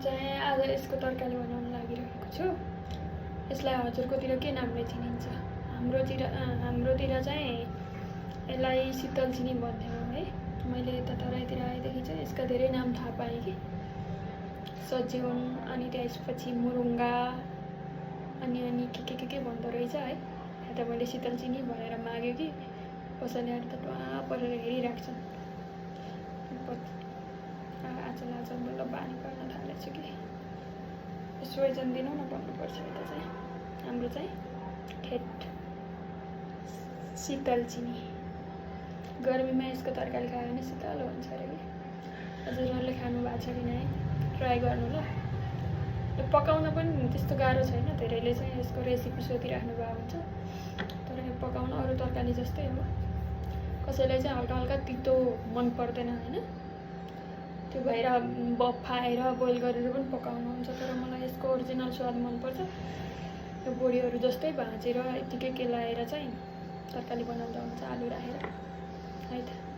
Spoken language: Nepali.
चाहिँ आज यसको तरकारी बनाउन लागिरहेको छु। यसलाई हजुरकोतिर के नामले चिनिन्छ? हाम्रोतिर चाहिँ यसलाई शीतल चिनी भन्थ्यौँ है। मैले यता तराईतिर आएदेखि चाहिँ यसका धेरै नाम थाहा पाएँ कि सज्युन, अनि त्यसपछि मुरुङ्गा, अनि के भन्दो रहेछ है। यता मैले शीतल चिनी भनेर माग्यो कि कसैले त टुवा परेर हेरिराख्छन्। आज बल्ल बानी पर्न थालेछु कि सोइजन दिनु न भन्नुपर्छ। यता चाहिँ हाम्रो चाहिँ ठेट शीतल चिनी। गर्मीमा यसको तरकारी खायो भने शीतल हुन्छ अरे कि। हजुरहरूले खानु भएको छ कि नै ट्राई गर्नु ल। यो पकाउन पनि त्यस्तो गाह्रो छैन। धेरैले चाहिँ यसको रेसिपी सोधिराख्नु भएको हुन्छ, तर यो पकाउन अरू तरकारी जस्तै हो। कसैलाई चाहिँ हल्का हल्का तितो मन पर्दैन होइन, त्यो भएर बफाएर बोइल गरेर पनि पकाउनुहुन्छ। तर मलाई यसको ओरिजिनल स्वाद मनपर्छ। यो बोडीहरू जस्तै भाँचेर यत्तिकै केलाएर चाहिँ तरकारी बनाउँदा हुन्छ आलु राखेर है त।